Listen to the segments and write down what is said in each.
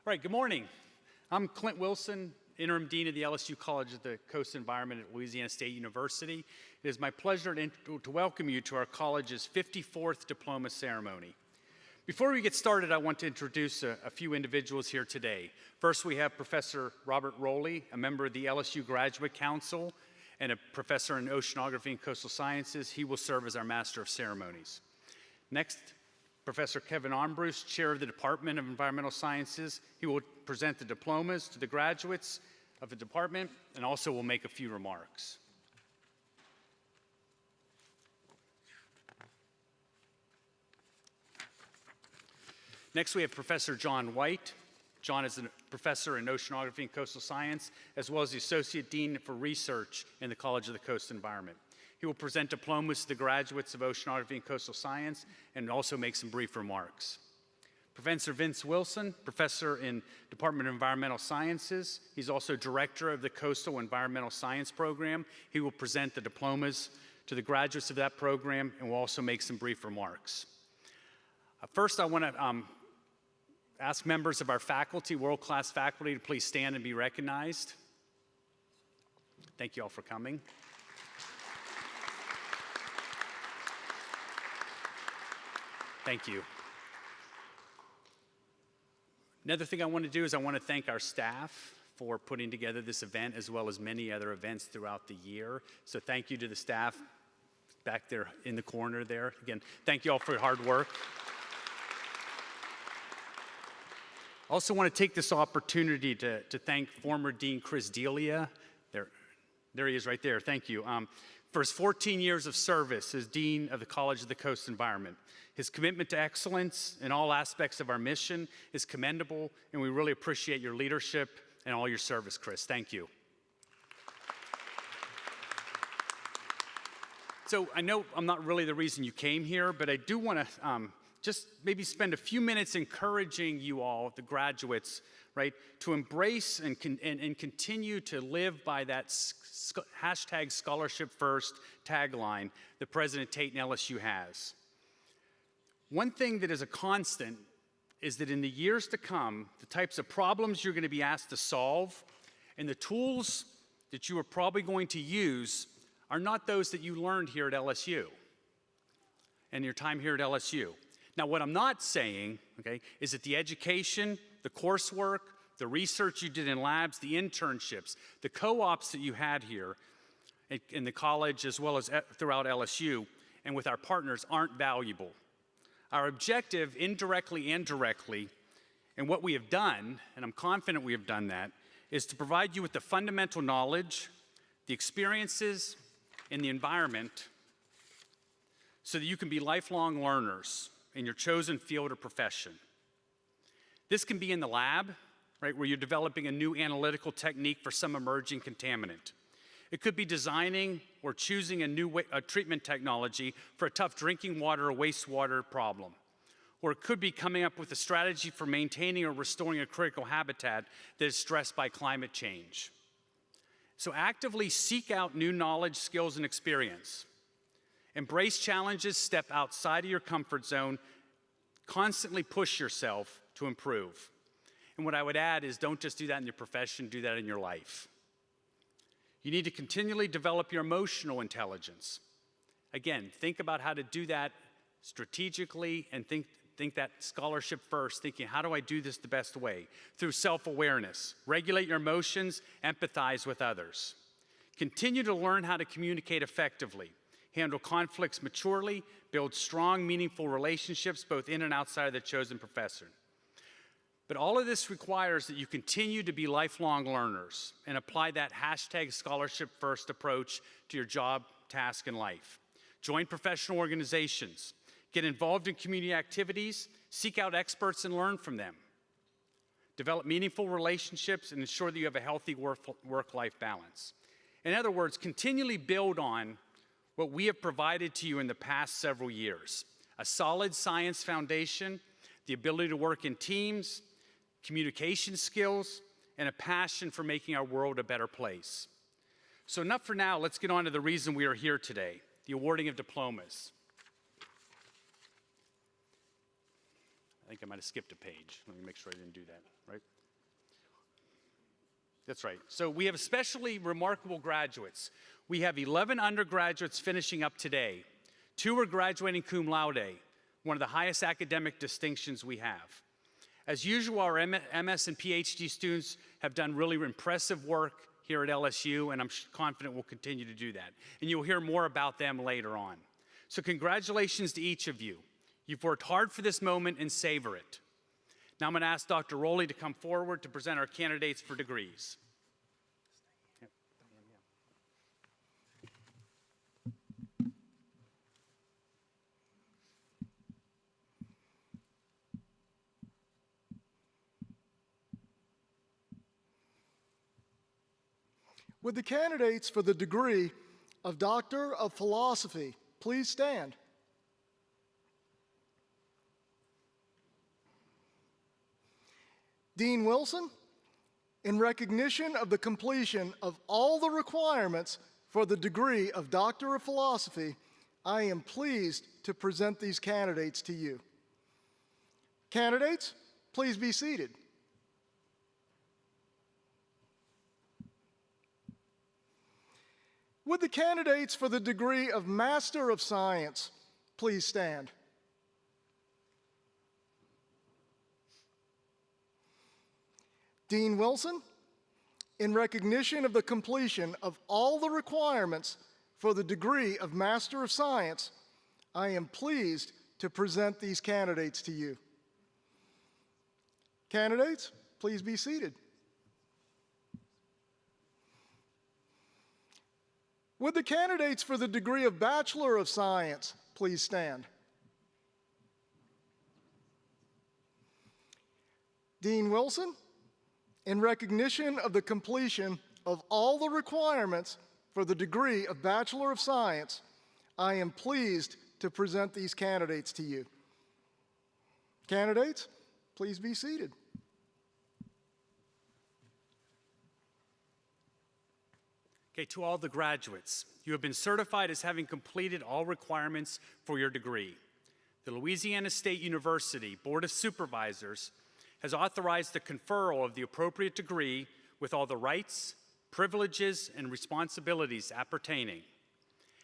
All right, good morning. I'm Clint Wilson, Interim Dean of the LSU College of the Coast Environment at Louisiana State University. It is my pleasure to welcome you to our college's 54th diploma ceremony. Before we get started, I want to introduce a few individuals here today. First, we have Professor Robert Rowley, a member of the LSU Graduate Council and a professor in oceanography and coastal sciences. He will serve as our Master of Ceremonies. Next, Professor Kevin Armbruster, Chair of the Department of Environmental Sciences. He will present the diplomas to the graduates of the department and also will make a few remarks. Next, we have Professor John White. John is a professor in oceanography and coastal science, as well as the Associate Dean for Research in the College of the Coast Environment. He will present diplomas to the graduates of oceanography and coastal science and also make some brief remarks. Professor Vince Wilson, professor in Department of Environmental Sciences. He's also director of the Coastal Environmental Science Program. He will present the diplomas to the graduates of that program and will also make some brief remarks. First, I want to ask members of our faculty, world-class faculty, to please stand and be recognized. Thank you all for coming. Thank you. Another thing I want to do is I want to thank our staff for putting together this event as well as many other events throughout the year. So thank you to the staff back there in the corner there. Again, thank you all for your hard work. I also want to take this opportunity to thank former Dean Chris Delia. There he is right there. Thank you. For his 14 years of service as Dean of the College of the Coast Environment. His commitment to excellence in all aspects of our mission is commendable, and we really appreciate your leadership and all your service, Chris. Thank you. So I know I'm not really the reason you came here, but I do want to just maybe spend a few minutes encouraging you all, the graduates, right, to embrace and continue to live by that hashtag scholarship first tagline that President Tate and LSU has. One thing that is a constant is that in the years to come, the types of problems you're going to be asked to solve and the tools that you are probably going to use are not those that you learned here at LSU and your time here at LSU. Now, what I'm not saying, okay, is that the education, the coursework, the research you did in labs, the internships, the co-ops that you had here in the college as well as throughout LSU and with our partners aren't valuable. Our objective, indirectly and directly, and what we have done, and I'm confident we have done that, is to provide you with the fundamental knowledge, the experiences, and the environment so that you can be lifelong learners in your chosen field or profession. This can be in the lab, right, where you're developing a new analytical technique for some emerging contaminant. It could be designing or choosing a new treatment technology for a tough drinking water or wastewater problem. Or it could be coming up with a strategy for maintaining or restoring a critical habitat that is stressed by climate change. So actively seek out new knowledge, skills, and experience. Embrace challenges, step outside of your comfort zone, constantly push yourself to improve. And what I would add is don't just do that in your profession, do that in your life. You need to continually develop your emotional intelligence. Again, think about how to do that strategically and think that scholarship first, thinking, how do I do this the best way? Through self-awareness. Regulate your emotions, empathize with others. Continue to learn how to communicate effectively, handle conflicts maturely, build strong, meaningful relationships both in and outside of the chosen profession. But all of this requires that you continue to be lifelong learners and apply that hashtag scholarship first approach to your job, task, and life. Join professional organizations, get involved in community activities, seek out experts and learn from them. Develop meaningful relationships and ensure that you have a healthy work-life balance. In other words, continually build on what we have provided to you in the past several years. A solid science foundation, the ability to work in teams, communication skills, and a passion for making our world a better place. So enough for now, let's get on to the reason we are here today, the awarding of diplomas. I think I might have skipped a page. Let me make sure I didn't do that, right? That's right. So we have especially remarkable graduates. We have 11 undergraduates finishing up today. 2 are graduating cum laude, one of the highest academic distinctions we have. As usual, our MS and PhD students have done really impressive work here at LSU, and I'm confident we'll continue to do that. And you'll hear more about them later on. So congratulations to each of you. You've worked hard for this moment and savor it. Now I'm going to ask Dr. Rowley to come forward to present our candidates for degrees. Would the candidates for the degree of Doctor of Philosophy please stand? Dean Wilson, in recognition of the completion of all the requirements for the degree of Doctor of Philosophy, I am pleased to present these candidates to you. Candidates, please be seated. Would the candidates for the degree of Master of Science please stand? Dean Wilson, in recognition of the completion of all the requirements for the degree of Master of Science, I am pleased to present these candidates to you. Candidates, please be seated. Would the candidates for the degree of Bachelor of Science please stand? Dean Wilson, in recognition of the completion of all the requirements for the degree of Bachelor of Science, I am pleased to present these candidates to you. Candidates, please be seated. Okay, to all the graduates, you have been certified as having completed all requirements for your degree. The Louisiana State University Board of Supervisors has authorized the conferral of the appropriate degree with all the rights, privileges, and responsibilities appertaining.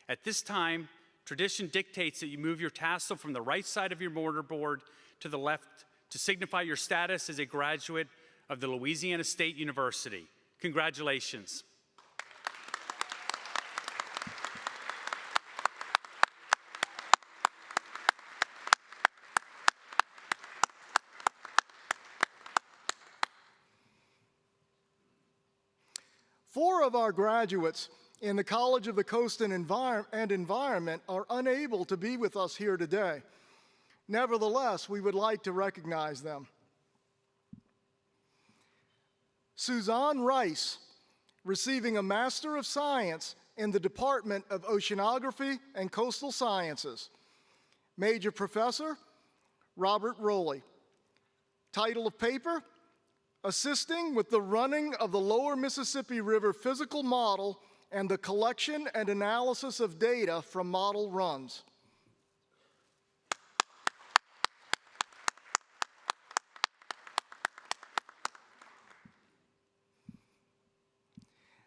At this time, tradition dictates that you move your tassel from the right side of your mortarboard to the left to signify your status as a graduate of the Louisiana State University. Congratulations. Four of our graduates in the College of the Coast and Environment are unable to be with us here today. Nevertheless, we would like to recognize them. Suzanne Rice, receiving a Master of Science in the Department of Oceanography and Coastal Sciences. Major Professor, Robert Rowley. Title of paper, Assisting with the Running of the Lower Mississippi River Physical Model and the Collection and Analysis of Data from Model Runs.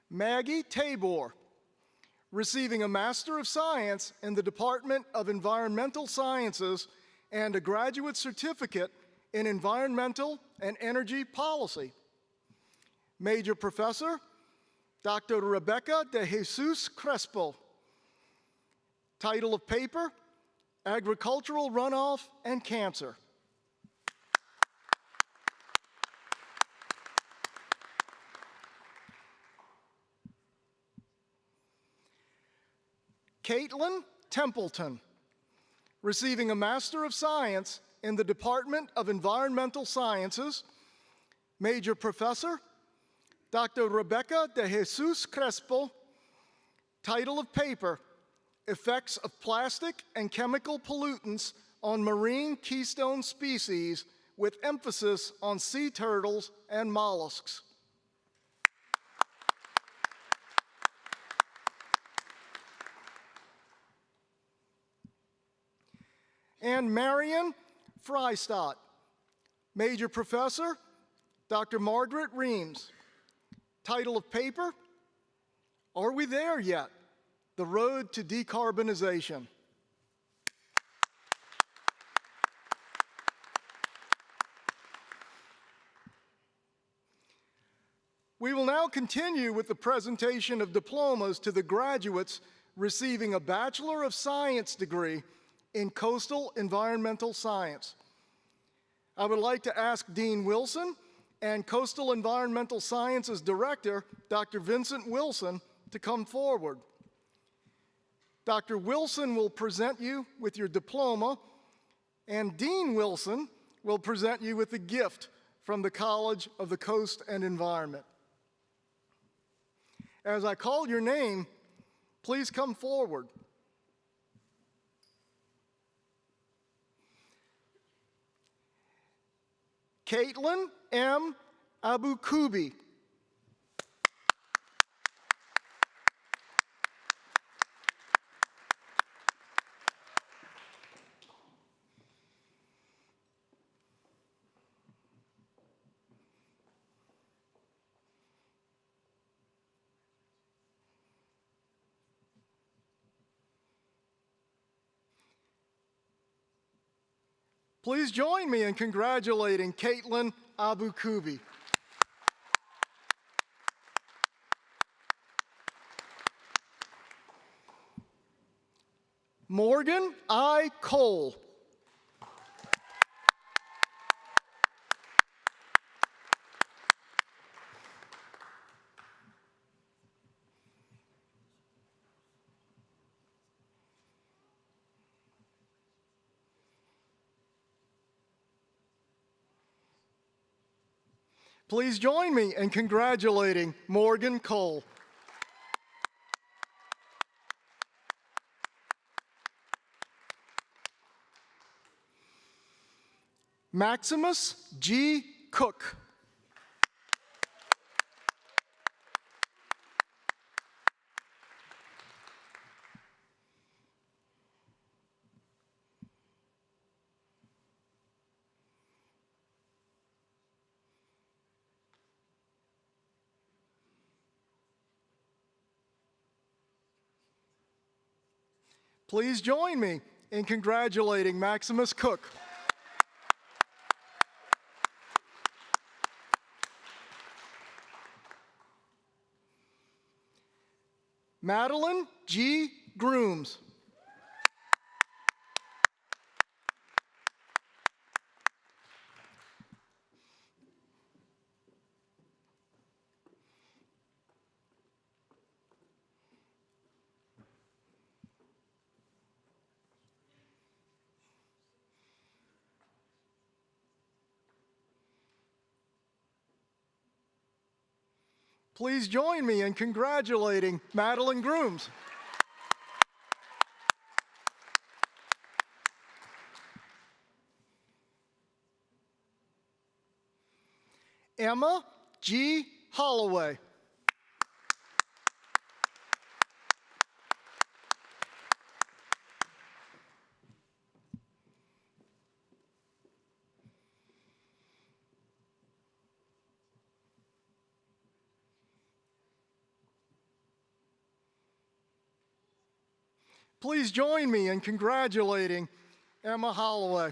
Maggie Tabor, receiving a Master of Science in the Department of Environmental Sciences and a graduate certificate in Environmental and Energy Policy. Major Professor, Dr. Rebecca de Jesus Crespo. Title of paper, Agricultural Runoff and Cancer. Caitlin Templeton, receiving a Master of Science in the Department of Environmental Sciences. Major Professor, Dr. Rebecca de Jesus Crespo. Title of paper, Effects of Plastic and Chemical Pollutants on Marine Keystone Species, with emphasis on sea turtles and mollusks. And Marion Freistadt, Major Professor, Dr. Margaret Reams. title of paper? Are we there yet? The road to decarbonization. We will now continue with the presentation of diplomas to the graduates receiving a Bachelor of Science degree in Coastal Environmental Science. I would like to ask Dean Wilson and Coastal Environmental Sciences Director, Dr. Vincent Wilson, to come forward. Dr. Wilson will present you with your diploma, and Dean Wilson will present you with a gift from the College of the Coast and Environment. As I call your name, please come forward. Caitlin M. Abukubi. Please join me in congratulating Caitlin Abukubi. Morgan I. Cole. Please join me in congratulating Morgan Cole. Maximus G. Cook. Please join me in congratulating Maximus Cook. Madeline G. Grooms. Please join me in congratulating Madeline Grooms. Emma G. Holloway. Please join me in congratulating Emma Holloway.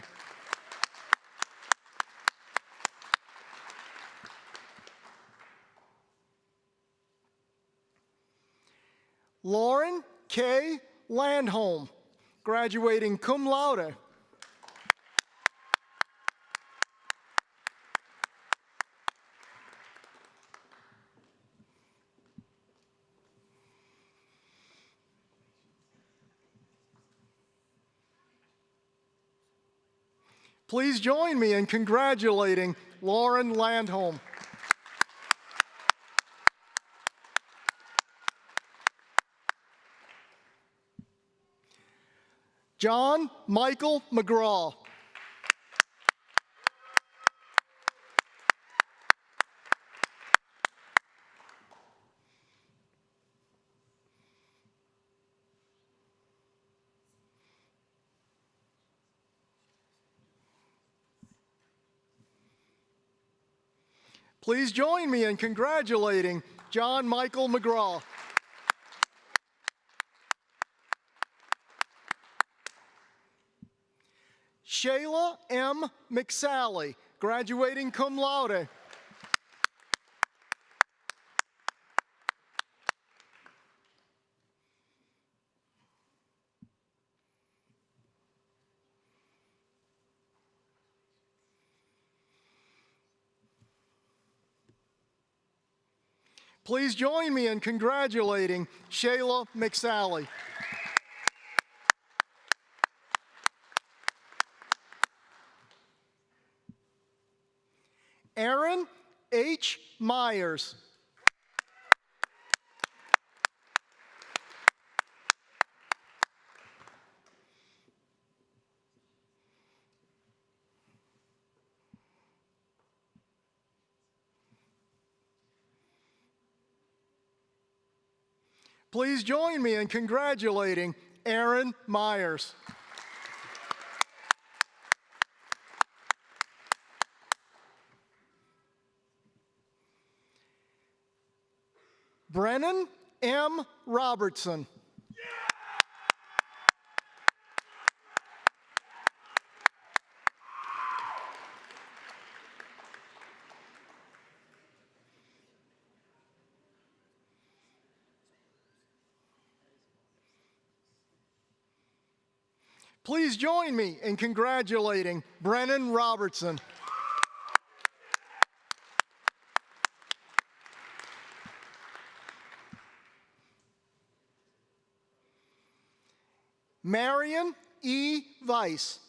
Lauren K. Landholm, graduating cum laude. Please join me in congratulating Lauren Landholm. John Michael McGraw. Please join me in congratulating John Michael McGraw. Shayla M. McSally, graduating cum laude. Please join me in congratulating Shayla McSally. Aaron H. Myers. Please join me in congratulating Aaron Myers. Brennan M. Robertson. Please join me in congratulating Brennan Robertson. Marion E. Weiss.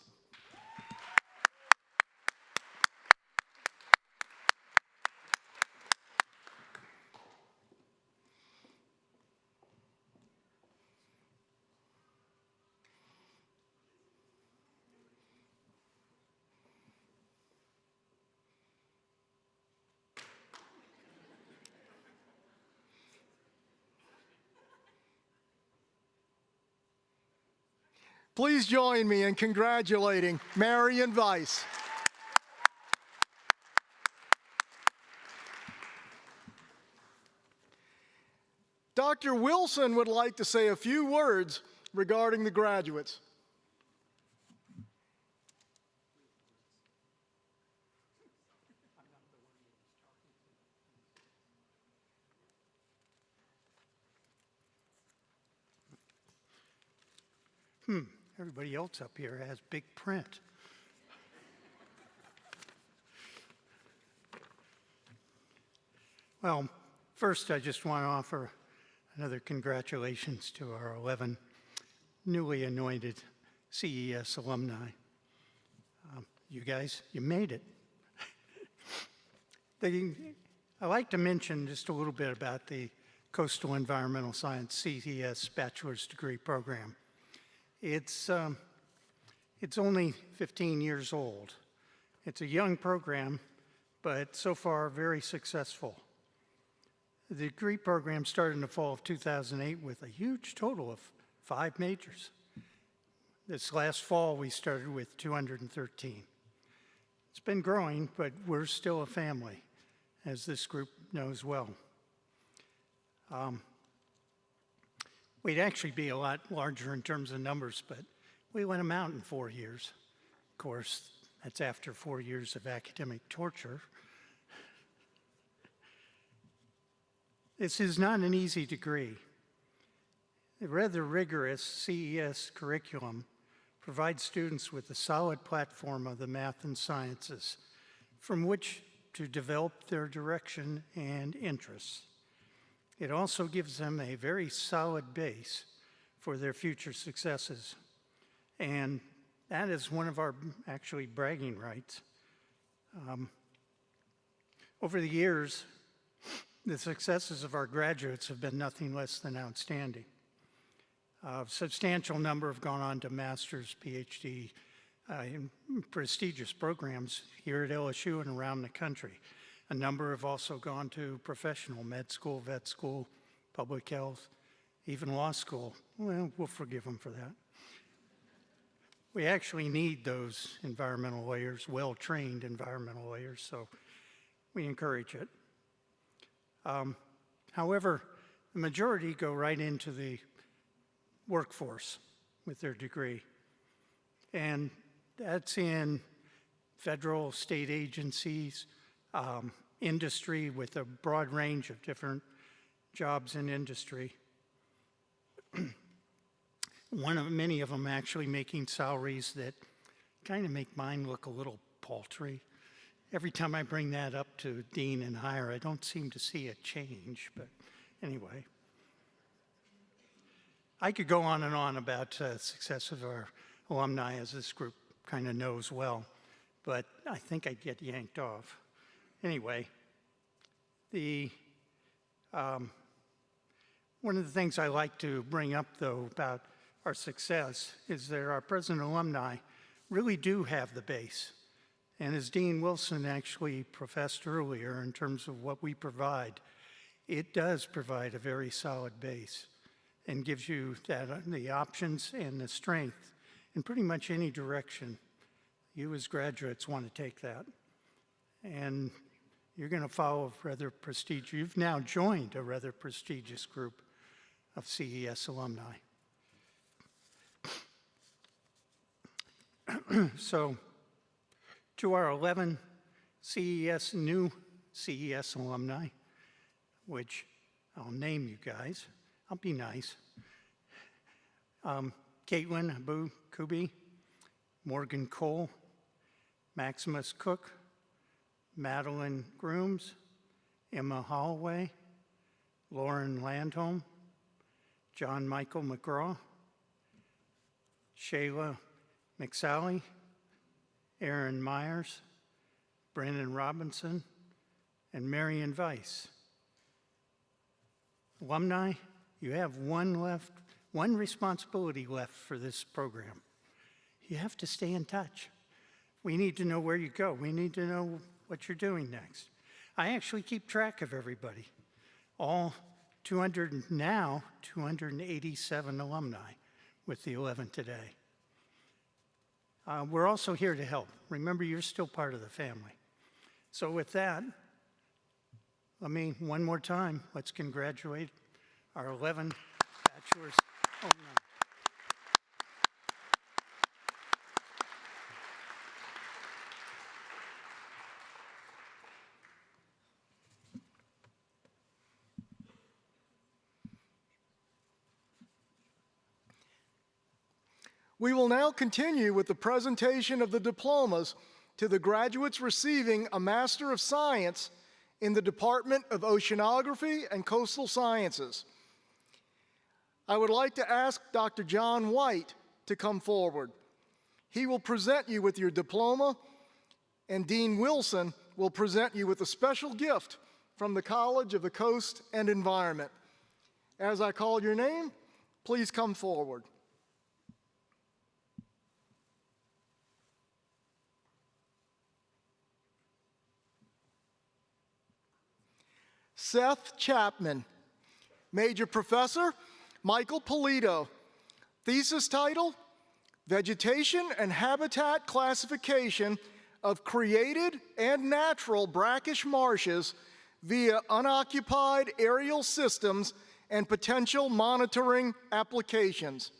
Please join me in congratulating Marion Weiss. Dr. Wilson would like to say a few words regarding the graduates. Everybody else up here has big print. Well, first I just want to offer another congratulations to our 11 newly anointed CES alumni. You guys, you made it. I like to mention just a little bit about the Coastal Environmental Science CES Bachelor's Degree Program. It's only 15 years old. It's a young program, but so far very successful. The degree program started in the fall of 2008 with a huge total of 5 majors. This last fall, we started with 213. It's been growing, but we're still a family, as this group knows well. We'd actually be a lot larger in terms of numbers, but we let them out in 4 years. Of course, that's after 4 years of academic torture. This is not an easy degree. The rather rigorous CES curriculum provides students with a solid platform of the math and sciences from which to develop their direction and interests. It also gives them a very solid base for their future successes. And that is one of our actually bragging rights. Over the years, the successes of our graduates have been nothing less than outstanding. A substantial number have gone on to master's, PhD, in prestigious programs here at LSU and around the country. A number have also gone to professional med school, vet school, public health, even law school. Well, we'll forgive them for that. We actually need those environmental lawyers, well-trained environmental lawyers, so we encourage it. However, the majority go right into the workforce with their degree. And that's in federal, state agencies, industry with a broad range of different jobs in industry. Many of them actually making salaries that kind of make mine look a little paltry. Every time I bring that up to dean and higher, I don't seem to see a change, but anyway. I could go on and on about success of our alumni, as this group kind of knows well, but I think I'd get yanked off. Anyway, one of the things I like to bring up, though, about our success is that our present alumni really do have the base. And as Dean Wilson actually professed earlier, in terms of what we provide, it does provide a very solid base and gives you the options and the strength in pretty much any direction you as graduates want to take that. And you're going to follow a rather prestigious, you've now joined a rather prestigious group of CES alumni. So, to our 11 new CES alumni, which I'll name you guys, I'll be nice. Caitlin Abu Kubi, Morgan Cole, Maximus Cook, Madeline Grooms, Emma Holloway, Lauren Landholm, John Michael McGraw, Shayla McSally, Aaron Myers, Brandon Robinson, and Marion Weiss. Alumni, you have one responsibility left for this program. You have to stay in touch. We need to know where you go. We need to know what you're doing next. I actually keep track of everybody. All 287 alumni with the 11 today. We're also here to help. Remember, you're still part of the family. So with that, one more time, let's congratulate our 11 bachelor's alumni. We will now continue with the presentation of the diplomas to the graduates receiving a Master of Science in the Department of Oceanography and Coastal Sciences. I would like to ask Dr. John White to come forward. He will present you with your diploma, and Dean Wilson will present you with a special gift from the College of the Coast and Environment. As I call your name, please come forward. Seth Chapman. Major Professor, Michael Polito. Thesis title, Vegetation and Habitat Classification of Created and Natural Brackish Marshes via Unoccupied Aerial Systems and Potential Monitoring Applications.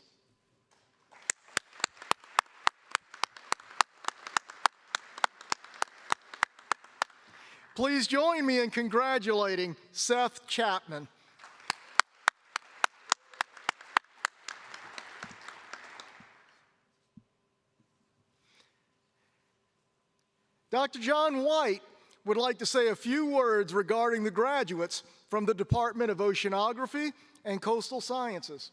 Please join me in congratulating Seth Chapman. Dr. John White would like to say a few words regarding the graduates from the Department of Oceanography and Coastal Sciences.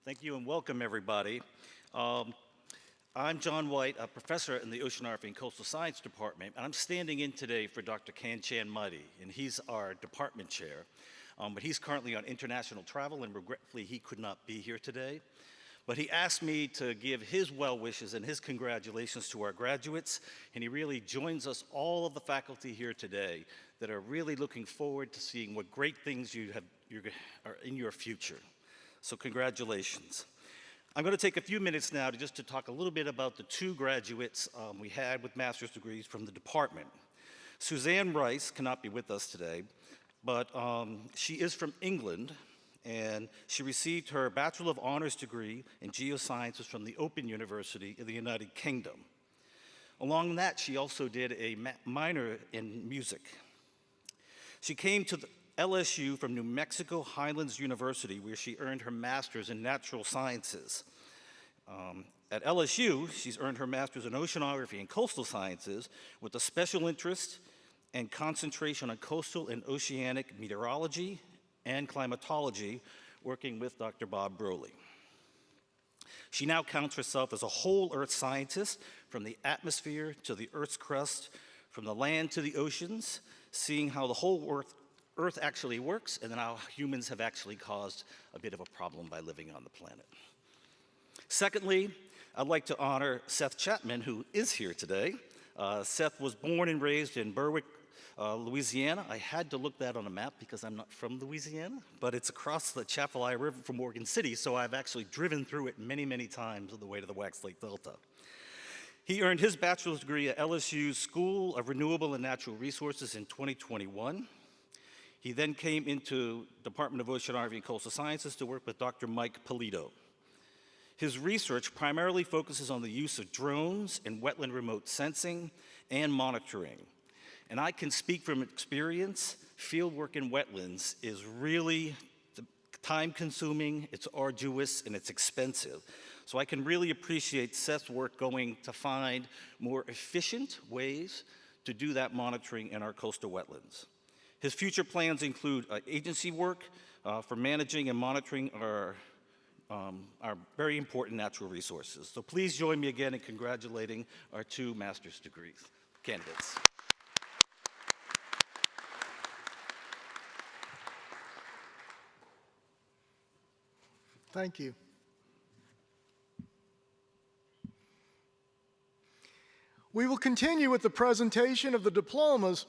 Thank you and welcome, everybody. I'm John White, a professor in the Oceanography and Coastal Science Department, and I'm standing in today for Dr. Kanchan Muddy, and he's our department chair. But he's currently on international travel, and regretfully, he could not be here today. But he asked me to give his well wishes and his congratulations to our graduates, and he really joins us, all of the faculty here today, that are really looking forward to seeing what great things are in your future. So congratulations. I'm going to take a few minutes now to talk a little bit about the two graduates we had with master's degrees from the department. Suzanne Rice cannot be with us today, but she is from England, and she received her Bachelor of Honors degree in Geosciences from the Open University in the United Kingdom. Along that, she also did a minor in music. She came to the LSU from New Mexico Highlands University, where she earned her master's in natural sciences. At LSU, she's earned her master's in oceanography and coastal sciences with a special interest and concentration on coastal and oceanic meteorology and climatology, working with Dr. Bob Broley. She now counts herself as a whole Earth scientist, from the atmosphere to the Earth's crust, from the land to the oceans, seeing how the whole Earth actually works and then how humans have actually caused a bit of a problem by living on the planet. Secondly, I'd like to honor Seth Chapman, who is here today. Seth was born and raised in Berwick, Louisiana. I had to look that on a map because I'm not from Louisiana, but it's across the Chapelai River from Morgan City, so I've actually driven through it many, many times on the way to the Wax Lake Delta. He earned his bachelor's degree at LSU's School of Renewable and Natural Resources in 2021. He then came into Department of Oceanography and Coastal Sciences to work with Dr. Mike Polito. His research primarily focuses on the use of drones in wetland remote sensing and monitoring. And I can speak from experience, field work in wetlands is really time-consuming, it's arduous, and it's expensive. So I can really appreciate Seth's work going to find more efficient ways to do that monitoring in our coastal wetlands. His future plans include agency work for managing and monitoring our very important natural resources. So please join me again in congratulating our two master's degrees candidates. Thank you. We will continue with the presentation of the diplomas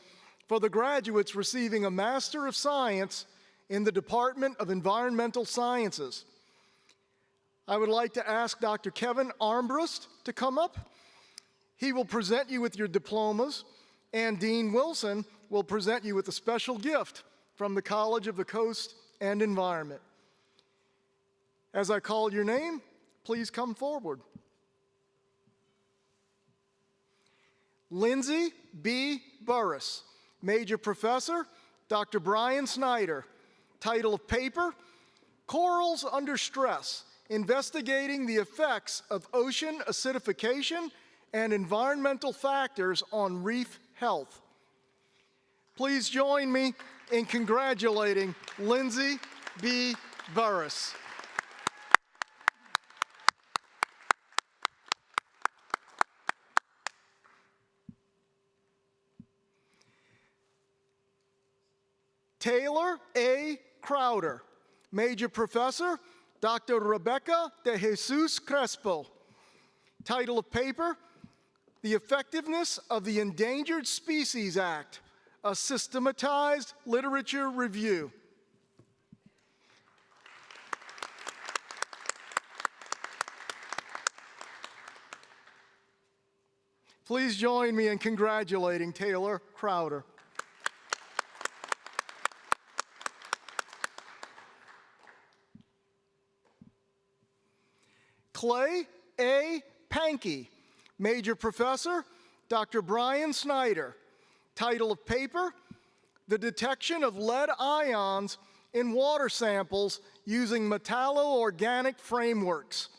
for the graduates receiving a Master of Science in the Department of Environmental Sciences. I would like to ask Dr. Kevin Armbrust to come up. He will present you with your diplomas, and Dean Wilson will present you with a special gift from the College of the Coast and Environment. As I call your name, please come forward. Lindsay B. Burris, Major Professor, Dr. Brian Snyder. Title of paper, Corals Under Stress, Investigating the Effects of Ocean Acidification and Environmental Factors on Reef Health. Please join me in congratulating Lindsay B. Burris. Taylor A. Crowder, Major Professor, Dr. Rebecca de Jesus Crespo. Title of paper, The Effectiveness of the Endangered Species Act, a systematized literature review. Please join me in congratulating Taylor Crowder. Clay A. Pankey, Major Professor, Dr. Brian Snyder. Title of paper, The Detection of Lead Ions in Water Samples Using Metallo-Organic Frameworks.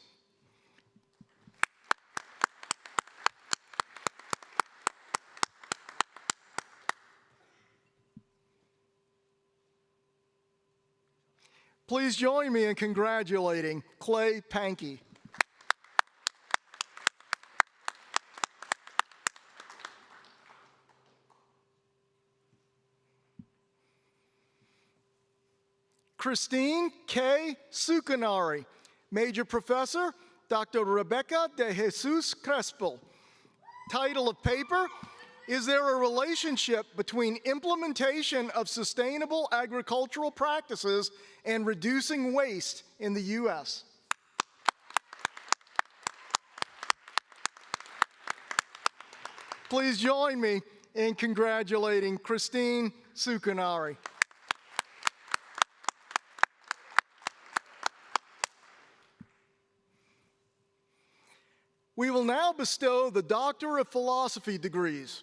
Please join me in congratulating Clay Pankey. Christine K. Sucanari, Major Professor, Dr. Rebecca de Jesus Crespo. Title of paper, Is there a relationship between implementation of sustainable agricultural practices and reducing waste in the U.S.? Please join me in congratulating Christine Sukanari. We will now bestow the Doctor of Philosophy degrees.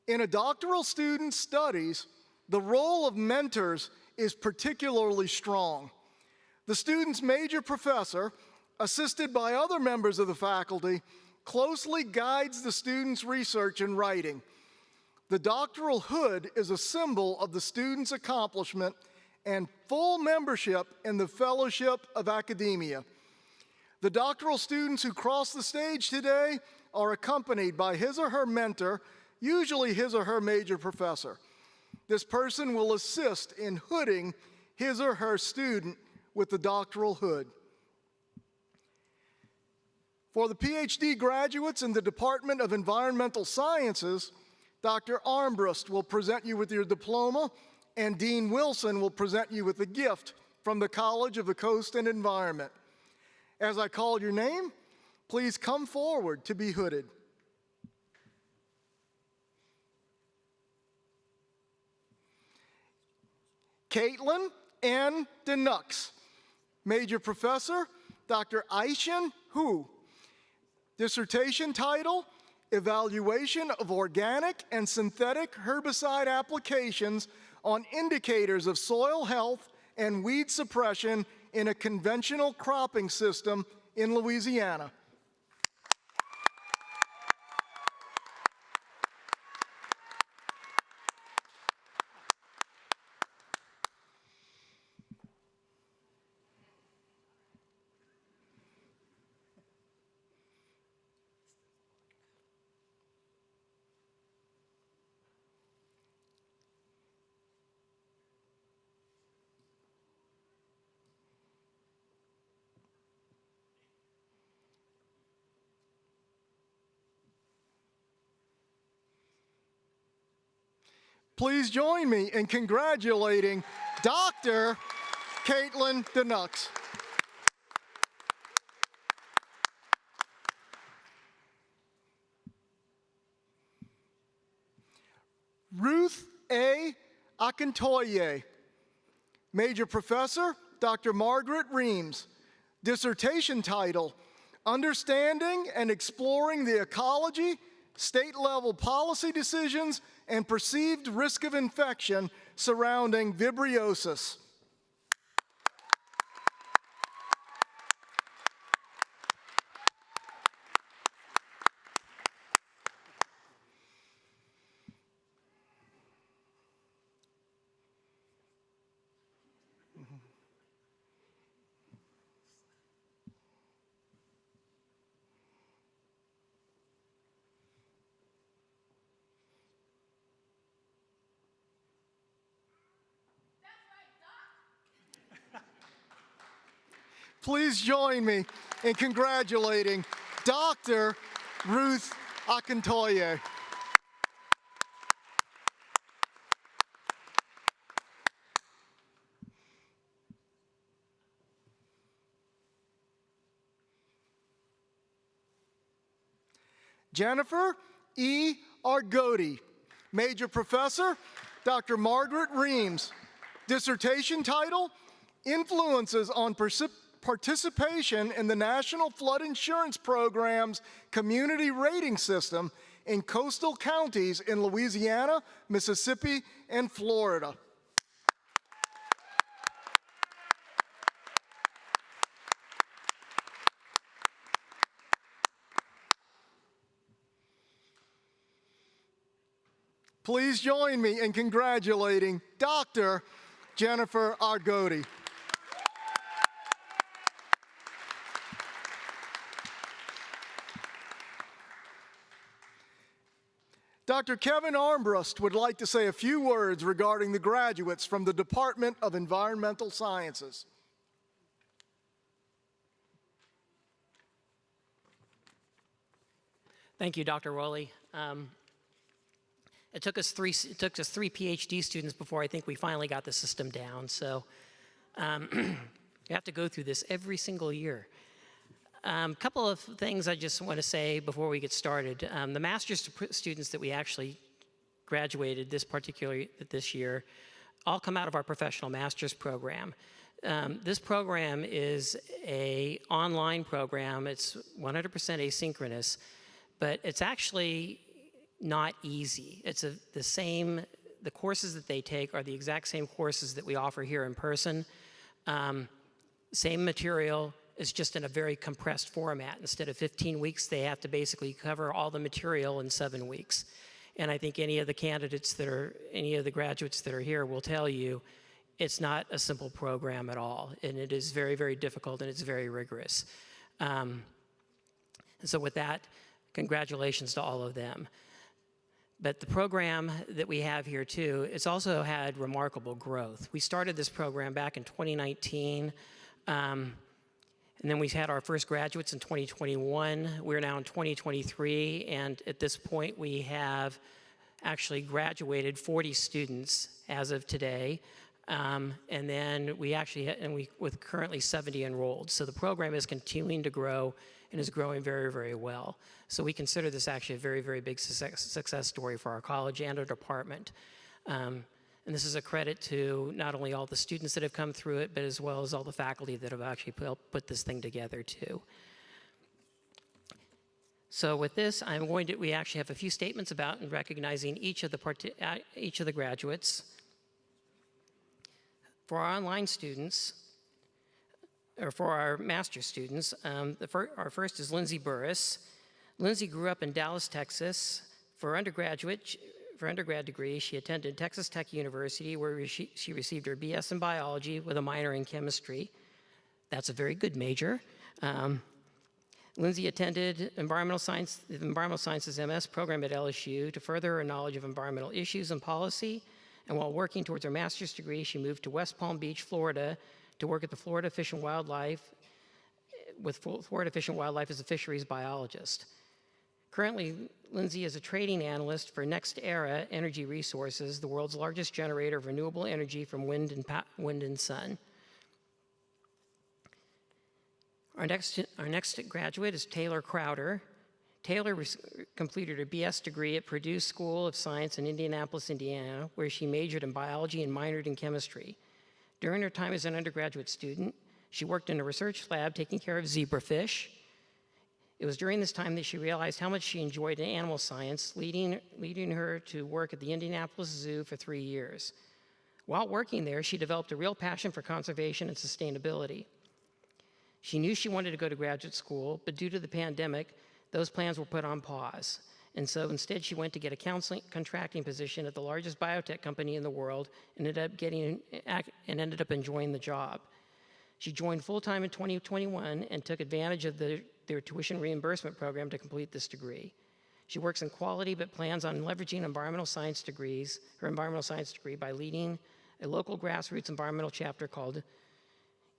In a doctoral student's studies, the role of mentors is particularly strong. The student's major professor, assisted by other members of the faculty, closely guides the student's research and writing. The doctoral hood is a symbol of the student's accomplishment and full membership in the Fellowship of Academia. The doctoral students who cross the stage today are accompanied by his or her mentor, usually his or her major professor. This person will assist in hooding his or her student with the doctoral hood. For the PhD graduates in the Department of Environmental Sciences, Dr. Armbrust will present you with your diploma, and Dean Wilson will present you with a gift from the College of the Coast and Environment. As I call your name, please come forward to be hooded. Caitlin N. Denux, Major Professor, Dr. Aishan Hu. Dissertation title, Evaluation of Organic and Synthetic Herbicide Applications on Indicators of Soil Health and Weed Suppression in a Conventional Cropping System in Louisiana. Please join me in congratulating Dr. Caitlin Denux. Ruth A. Akintoye, Major Professor, Dr. Margaret Reams. Dissertation title, Understanding and Exploring the Ecology, State-Level Policy Decisions, and Perceived Risk of Infection Surrounding Vibriosis. Please join me in congratulating Dr. Ruth Akintoye. Jennifer E. Argoti, Major Professor, Dr. Margaret Reams. Dissertation title, Influences on Participation in the National Flood Insurance Program's Community Rating System in Coastal Counties in Louisiana, Mississippi, and Florida. Please join me in congratulating Dr. Jennifer Argoti. Dr. Kevin Armbrust would like to say a few words regarding the graduates from the Department of Environmental Sciences. Thank you, Dr. Rowley. It took us three PhD students before I think we finally got the system down. So you have to go through this every single year. Couple of things I just want to say before we get started. The master's students that we actually graduated this year all come out of our professional master's program. This program is an online program. It's 100% asynchronous, but it's actually not easy. It's the courses that they take are the exact same courses that we offer here in person. Same material, it's just in a very compressed format. Instead of 15 weeks, they have to basically cover all the material in 7 weeks. And I think any of the graduates that are here will tell you it's not a simple program at all. And it is very, very difficult and it's very rigorous. And so with that, congratulations to all of them. But the program that we have here too, it's also had remarkable growth. We started this program back in 2019. And then we had our first graduates in 2021. We're now in 2023, and at this point, we have actually graduated 40 students as of today. And then with currently 70 enrolled. So the program is continuing to grow and is growing very, very well. So we consider this actually a very, very big success story for our college and our department. And this is a credit to not only all the students that have come through it, but as well as all the faculty that have actually helped put this thing together too. So with this, we actually have a few statements about and recognizing each of the graduates. For our online students, or for our master's students, our first is Lindsay Burris. Lindsay grew up in Dallas, Texas. For undergrad degree, she attended Texas Tech University, where she received her BS in biology with a minor in chemistry. That's a very good major. Lindsay attended the Environmental Sciences MS program at LSU to further her knowledge of environmental issues and policy. And while working towards her master's degree, she moved to West Palm Beach, Florida, to work at the Florida Fish and Wildlife, with Florida Fish and Wildlife as a fisheries biologist. Currently, Lindsay is a trading analyst for NextEra Energy Resources, the world's largest generator of renewable energy from wind and sun. Our next graduate is Taylor Crowder. Taylor completed her BS degree at Purdue School of Science in Indianapolis, Indiana, where she majored in biology and minored in chemistry. During her time as an undergraduate student, she worked in a research lab taking care of zebrafish. It was during this time that she realized how much she enjoyed animal science, leading her to work at the Indianapolis Zoo for 3 years. While working there, she developed a real passion for conservation and sustainability. She knew she wanted to go to graduate school, but due to the pandemic, those plans were put on pause. And so instead, she went to get a contracting position at the largest biotech company in the world and ended up enjoying the job. She joined full-time in 2021 and took advantage of their tuition reimbursement program to complete this degree. She works in quality but plans on leveraging her environmental science degree by leading a local grassroots environmental chapter called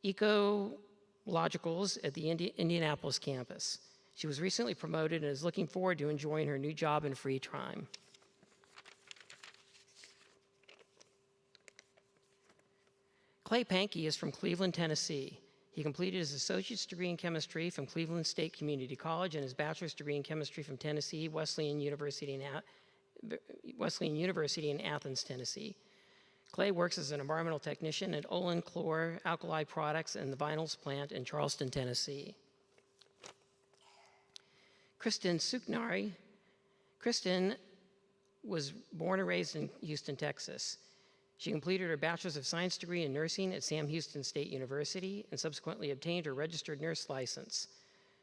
Ecologicals at the Indianapolis campus. She was recently promoted and is looking forward to enjoying her new job in free time. Clay Pankey is from Cleveland, Tennessee. He completed his associate's degree in chemistry from Cleveland State Community College and his bachelor's degree in chemistry from Tennessee Wesleyan University in Athens, Tennessee. Clay works as an environmental technician at Olin Chlor Alkali Products and the Vinyls plant in Charleston, Tennessee. Kristen Suknari. Kristen was born and raised in Houston, Texas. She completed her Bachelor's of Science degree in nursing at Sam Houston State University and subsequently obtained her registered nurse license.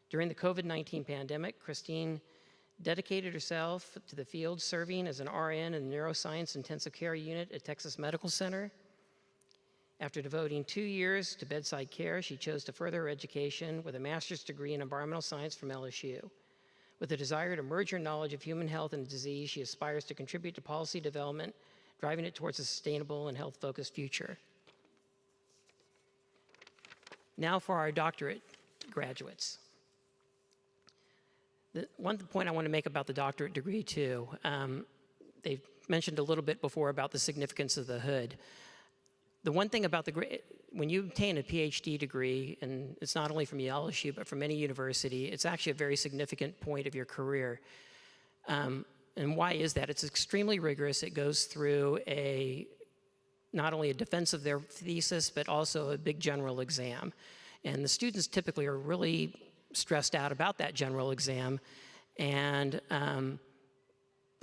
During the COVID-19 pandemic, Christine dedicated herself to the field, serving as an RN in the Neuroscience Intensive Care Unit at Texas Medical Center. After devoting 2 years to bedside care, she chose to further her education with a master's degree in environmental science from LSU. With a desire to merge her knowledge of human health and disease, she aspires to contribute to policy development, driving it towards a sustainable and health-focused future. Now for our doctorate graduates. The one point I want to make about the doctorate degree too, they've mentioned a little bit before about the significance of the hood. The one thing about when you obtain a PhD degree, and it's not only from LSU, but from any university, it's actually a very significant point of your career. And why is that? It's extremely rigorous. It goes through not only a defense of their thesis, but also a big general exam. And the students typically are really stressed out about that general exam. And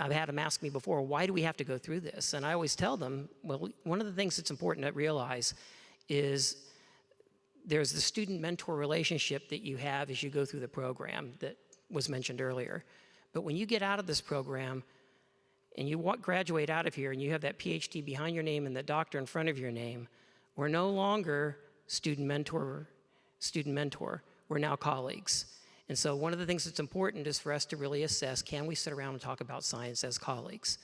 I've had them ask me before, why do we have to go through this? And I always tell them, well, one of the things that's important to realize is there's the student-mentor relationship that you have as you go through the program that was mentioned earlier. But when you get out of this program and you graduate out of here and you have that PhD behind your name and the doctor in front of your name, we're no longer student-mentor. We're now colleagues. And so one of the things that's important is for us to really assess, can we sit around and talk about science as colleagues?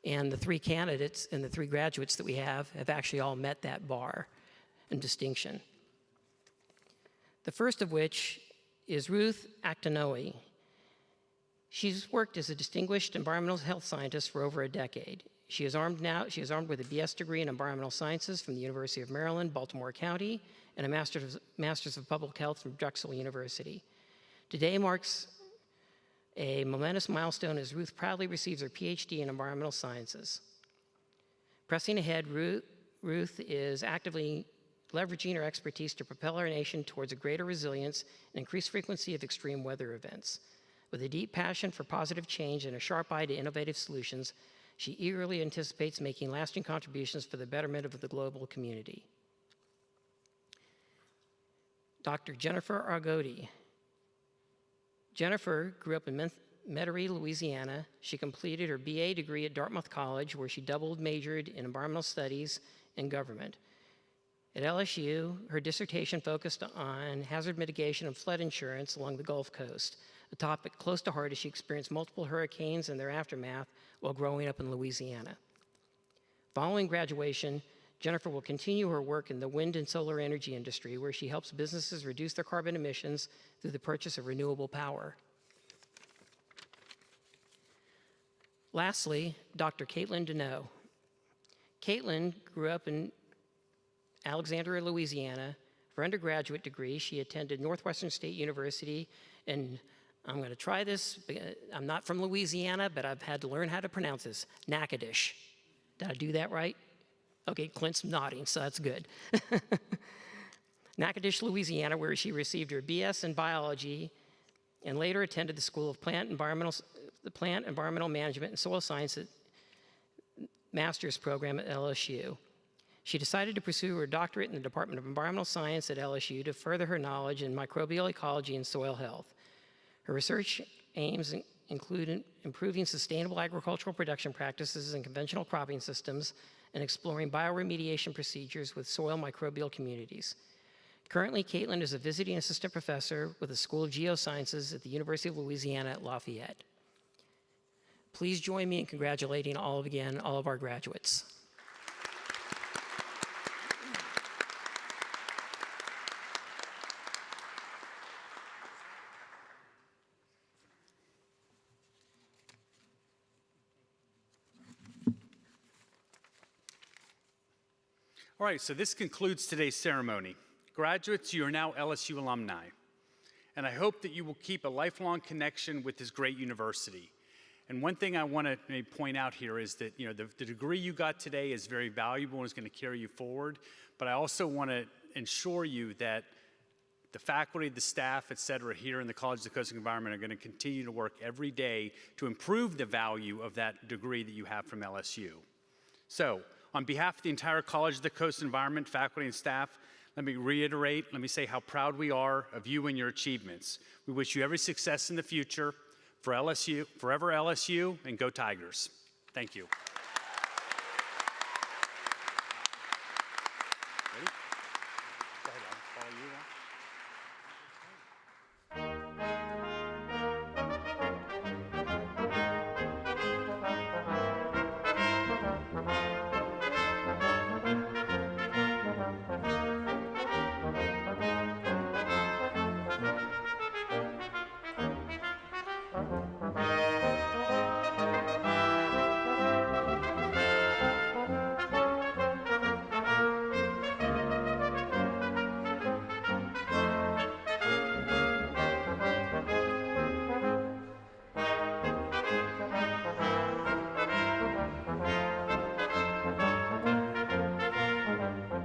And the 3 candidates and the 3 graduates that we have actually all met that bar and distinction. The first of which is Ruth Actinoe. She's worked as a distinguished environmental health scientist for over a decade. She is armed with a BS degree in environmental sciences from the University of Maryland, Baltimore County, and a Master's of Public Health from Drexel University. Today marks a momentous milestone as Ruth proudly receives her PhD in environmental sciences. Pressing ahead, Ruth is actively leveraging her expertise to propel our nation towards a greater resilience and increased frequency of extreme weather events. With a deep passion for positive change and a sharp eye to innovative solutions, she eagerly anticipates making lasting contributions for the betterment of the global community. Dr. Jennifer Argoti. Jennifer grew up in Metairie, Louisiana. She completed her BA degree at Dartmouth College, where she double majored in environmental studies and government. At LSU, her dissertation focused on hazard mitigation and flood insurance along the Gulf Coast, a topic close to heart as she experienced multiple hurricanes and their aftermath while growing up in Louisiana. Following graduation, Jennifer will continue her work in the wind and solar energy industry, where she helps businesses reduce their carbon emissions through the purchase of renewable power. Lastly, Dr. Caitlin Deneau. Caitlin grew up in Alexandria, Louisiana. For undergraduate degree, she attended Northwestern State University, and I'm going to try this. I'm not from Louisiana, but I've had to learn how to pronounce this. Natchitoches. Did I do that right? Okay, Clint's nodding, so that's good. Natchitoches, Louisiana, where she received her BS in biology and later attended the School of Plant Environmental Management and Soil Science master's program at LSU. She decided to pursue her doctorate in the Department of Environmental Science at LSU to further her knowledge in microbial ecology and soil health. Her research aims include improving sustainable agricultural production practices and conventional cropping systems and exploring bioremediation procedures with soil microbial communities. Currently, Caitlin is a visiting assistant professor with the School of Geosciences at the University of Louisiana at Lafayette. Please join me in congratulating all of our graduates. All right, so this concludes today's ceremony. Graduates, you are now LSU alumni, and I hope that you will keep a lifelong connection with this great university. And one thing I want to point out here is that the degree you got today is very valuable and is going to carry you forward, but I also want to ensure you that the faculty, the staff, et cetera, here in the College of the Coastal Environment are going to continue to work every day to improve the value of that degree that you have from LSU. So, on behalf of the entire College of the Coastal Environment, faculty and staff, let me say how proud we are of you and your achievements. We wish you every success in the future for LSU, forever LSU, and go Tigers. Thank you. Ready?